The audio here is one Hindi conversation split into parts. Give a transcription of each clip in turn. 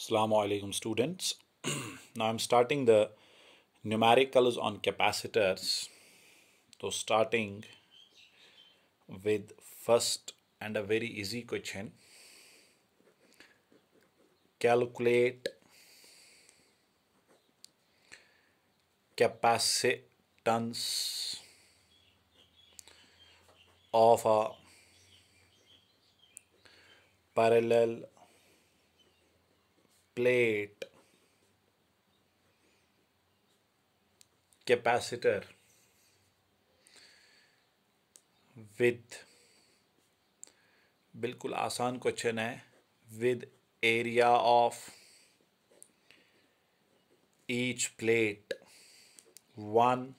Assalamu alaikum students. Now I'm starting the numericals on capacitors. So starting with first and a very easy question. Calculate capacitance of a parallel plate capacitor with बिल्कुल आसान क्वेश्चन है with area of each plate 1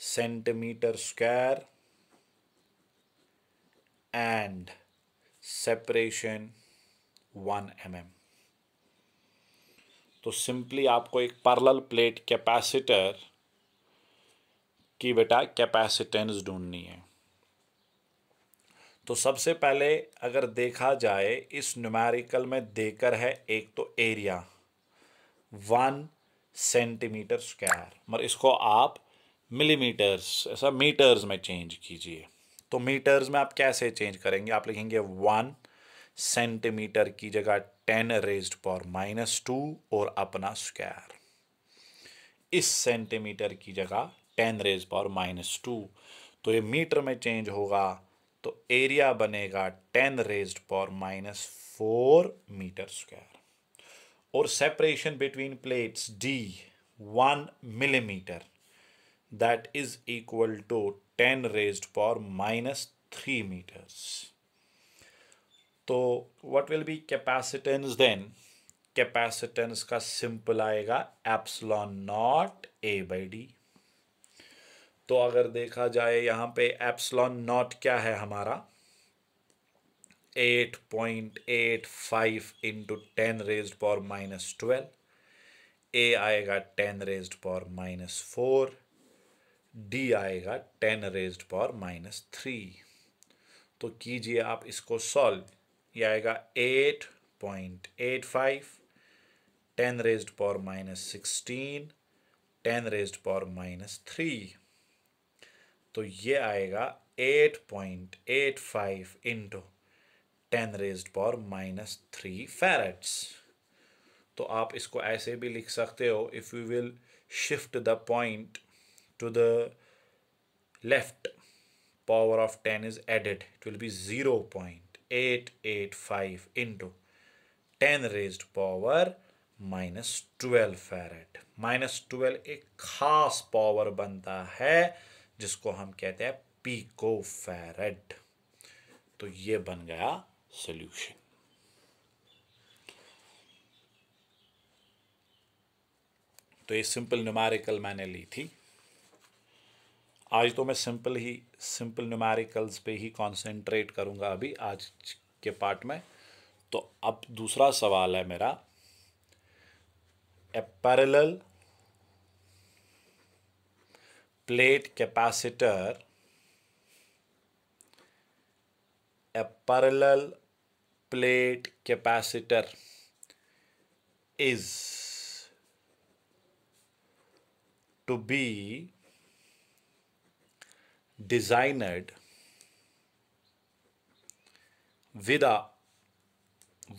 centimeter square and separation 1 mm. तो सिंपली आपको एक पैरेलल प्लेट कैपेसिटर की बेटा कैपेसिटेंस ढूंढनी है। तो सबसे पहले अगर देखा जाए इस न्यूमेरिकल में देकर है एक तो एरिया 1 सेंटीमीटर स्क्वायर, मगर इसको आप मिलीमीटर्स ऐसा मीटर्स में चेंज कीजिए। तो मीटर्स में आप कैसे चेंज करेंगे? आप लिखेंगे 1 सेंटीमीटर की जगह 10⁻⁻² और अपना स्क्वायर। इस सेंटीमीटर की जगह 10⁻⁻², तो ये मीटर में चेंज होगा तो एरिया बनेगा 10⁻⁻4 मीटर स्क्वायर। और separation between plates D 1 millimetre, that is equal to 10⁻⁻3 meters. तो what will be capacitance then? Capacitance का सिंपल आएगा एप्सिलॉन नॉट A/D। तो अगर देखा जाए यहाँ पे एप्सिलॉन नॉट क्या है हमारा 8.85 इंटू 10⁻⁻12, A आएगा 10⁻⁻4, D आएगा 10⁻⁻3। तो कीजिए आप इसको सॉल्व। यह आएगा 8.85 10⁻⁻16 10⁻⁻3। तो ये आएगा 8.85 इंटू 10⁻⁻3 फैरेड्स। तो आप इसको ऐसे भी लिख सकते हो, if you will shift the point two the left, power of 10 is added, it will be 0.885 into 10⁻⁻12 farad. -12 एक खास पावर बनता है जिसको हम कहते हैं पीको फैरेड। तो ये बन गया सॉल्यूशन। तो ये सिंपल न्यूमेरिकल मैंने ली थी। आज तो मैं सिंपल न्यूमेरिकल्स पे ही कंसंट्रेट करूंगा अभी आज के पार्ट में। तो अब दूसरा सवाल है मेरा, a parallel plate capacitor, a parallel plate capacitor is to be designed with a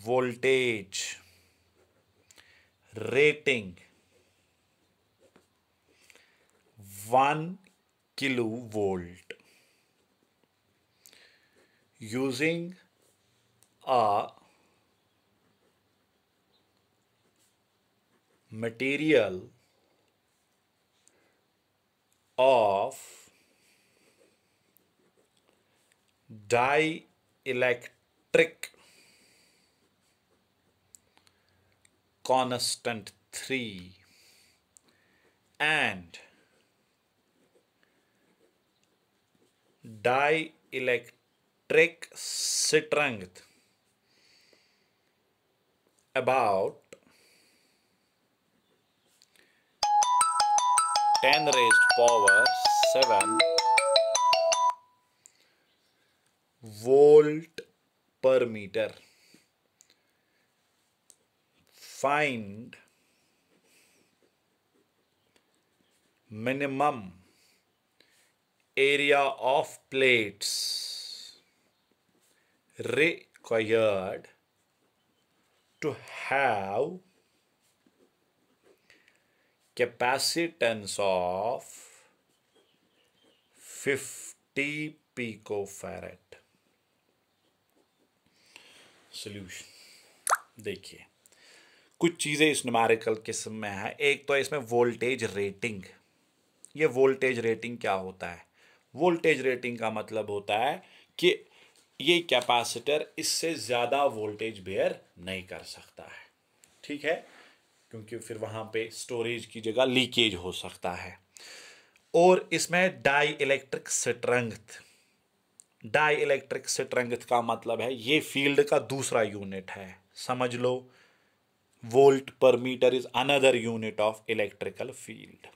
voltage rating 1 kilovolt using a material of dielectric constant 3 and dielectric strength about 10⁻⁷ volt per metre. find minimum area of plates required to have capacitance of 50 picofarad। Solution देखिए, कुछ चीज़ें इस न्यूमेरिकल किस्म में है। एक तो इसमें वोल्टेज रेटिंग। ये वोल्टेज रेटिंग क्या होता है? वोल्टेज रेटिंग का मतलब होता है कि ये कैपेसिटर इससे ज़्यादा वोल्टेज बेयर नहीं कर सकता है, ठीक है, क्योंकि फिर वहाँ पे स्टोरेज की जगह लीकेज हो सकता है। और इसमें dielectric strength. Dielectric strength का मतलब है ये फील्ड का दूसरा यूनिट है, समझ लो। Volt per meter is another unit of electrical field,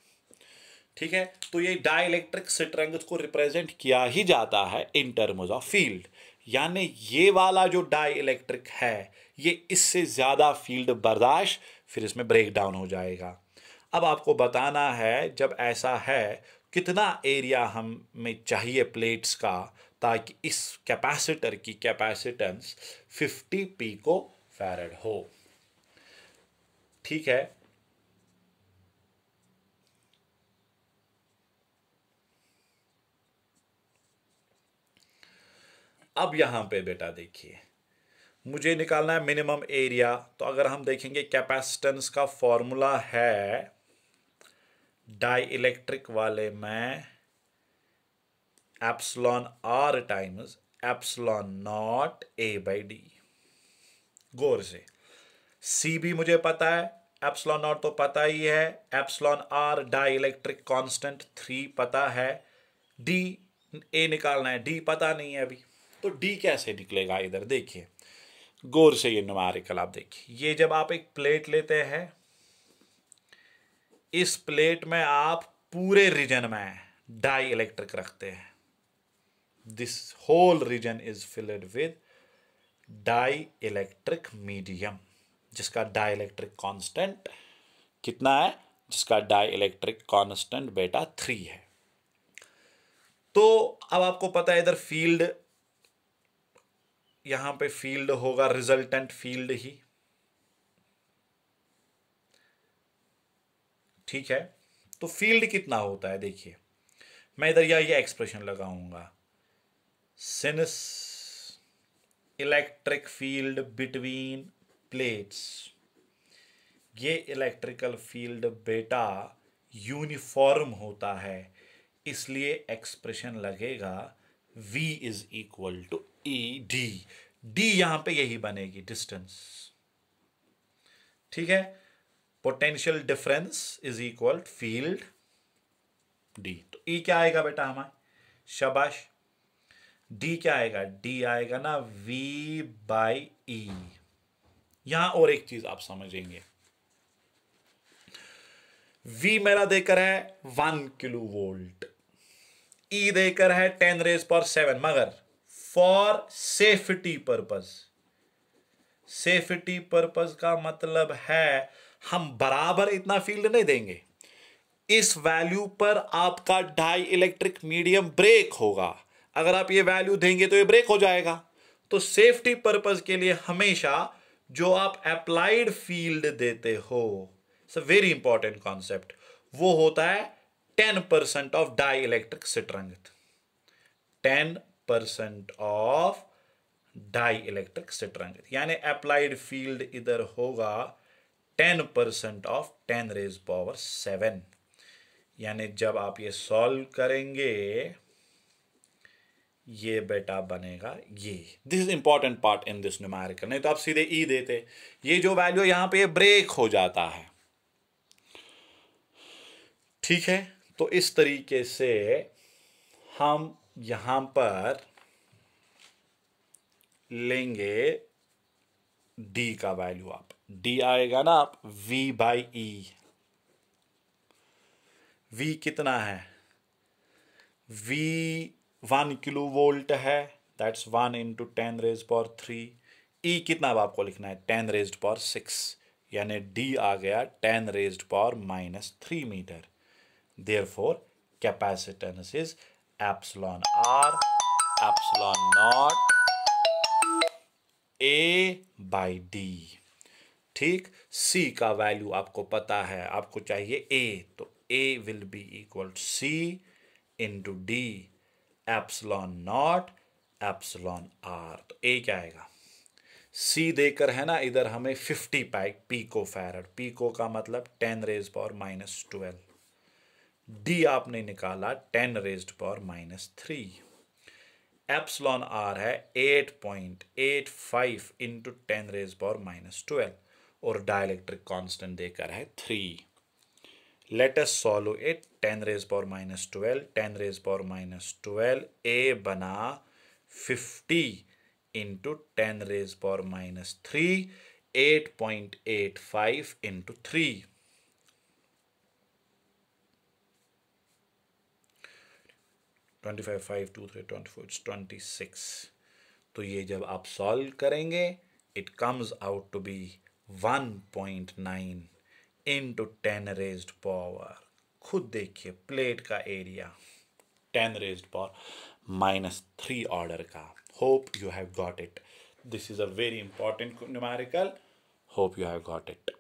ठीक है। तो ये डाई इलेक्ट्रिक स्ट्रेंथ को रिप्रेजेंट किया ही जाता है इन टर्म्स ऑफ फील्ड, यानी ये वाला जो डाई इलेक्ट्रिक है ये इससे ज्यादा फील्ड बर्दाश्त, फिर इसमें ब्रेक डाउन हो जाएगा। अब आपको बताना है जब ऐसा है कितना एरिया हमें चाहिए प्लेट्स का, ताकि इस कैपेसिटर की कैपेसिटेंस 50 पिको फैरड हो, ठीक है। अब यहां पे बेटा देखिए, मुझे निकालना है मिनिमम एरिया। तो अगर हम देखेंगे कैपेसिटेंस का फॉर्मूला है डाई इलेक्ट्रिक वाले में epsilon R times epsilon naught A by D. गौर से, सी भी मुझे पता है, एप्सिलॉन नॉट तो पता ही है, epsilon r dielectric constant 3 पता है, डी ए निकालना है, डी पता नहीं है अभी। तो डी कैसे निकलेगा? इधर देखिए गौर से, ये न्यूमेरिकल आप देखिए, ये जब आप एक प्लेट लेते हैं, इस प्लेट में आप पूरे रीजन में डाई इलेक्ट्रिक रखते हैं। This whole region is filled with dielectric medium, जिसका डाई इलेक्ट्रिक कांस्टेंट कितना है? जिसका डाई इलेक्ट्रिक कांस्टेंट बेटा 3 है। तो अब आपको पता है इधर फील्ड, यहां पे फील्ड होगा रिजल्टेंट फील्ड ही, ठीक है। तो फील्ड कितना होता है देखिए, मैं इधर ये एक्सप्रेशन लगाऊंगा, since electric field between plates, ये इलेक्ट्रिकल फील्ड बेटा यूनिफॉर्म होता है, इसलिए एक्सप्रेशन लगेगा V is equal to E D. D यहां पे यही बनेगी, डिस्टेंस, ठीक है। Potential difference is equal field D. तो ई क्या आएगा बेटा हमारे? शाबाश। डी क्या आएगा? डी आएगा ना V बाई ई। यहां और एक चीज आप समझेंगे, V मेरा देकर है 1 किलो वोल्ट, ई देकर है 10⁻⁷, मगर for safety purpose, safety purpose का मतलब है हम बराबर इतना फील्ड नहीं देंगे, इस वैल्यू पर आपका डाई इलेक्ट्रिक मीडियम ब्रेक होगा। अगर आप ये वैल्यू देंगे तो ये ब्रेक हो जाएगा। तो सेफ्टी पर्पस के लिए हमेशा जो आप अप्लाइड फील्ड देते हो, it's a very important concept, वो होता है 10% of dielectric strength. 10% of dielectric strength, यानी अप्लाइड फील्ड इधर होगा 10% ऑफ 10⁻⁷। यानी जब आप ये सॉल्व करेंगे ये बेटा बनेगा ये। This is important part in this numerical, नहीं तो आप सीधे ई देते, ये जो वैल्यू यहां पे ब्रेक हो जाता है, ठीक है। तो इस तरीके से हम यहां पर लेंगे डी का वैल्यू, आप डी आएगा ना आप V बाई ई। V कितना है? V 1 किलो वोल्ट है, दैट्स 1 × 10⁻³ ई कितना अब आपको लिखना है? 10⁻⁶, यानी d आ गया 10 raised power -3 meter. Therefore capacitance is epsilon r epsilon naught A/d। ठीक, C का वैल्यू आपको पता है, आपको चाहिए A, तो A will be equal to C into D epsilon naught epsilon r। तो A क्या आएगा, C देकर है ना इधर हमें 50 पिको फैरड, पिको का मतलब 10 रेज पावर -12, D आपने निकाला 10 रेज्ड पावर -3, एप्सिलॉन r है 8.85 इंटू 10 रेज पावर -12 और डाइलेक्ट्रिक कांस्टेंट देकर है 3। Let us solve it. 10 raise power -12, 10 raise power -12, A बना 50 इंटू 10 रेज पावर -3, 8.85 इंटू 3, 25, 5, 2, 3, 24, 26। तो ये जब आप सॉल्व करेंगे it comes out to be 1.9 into 10 raised power, खुद देखिए प्लेट का एरिया 10 रेज्ड पावर -3 ऑर्डर का। Hope you have got it. This is a very important numerical. Hope you have got it.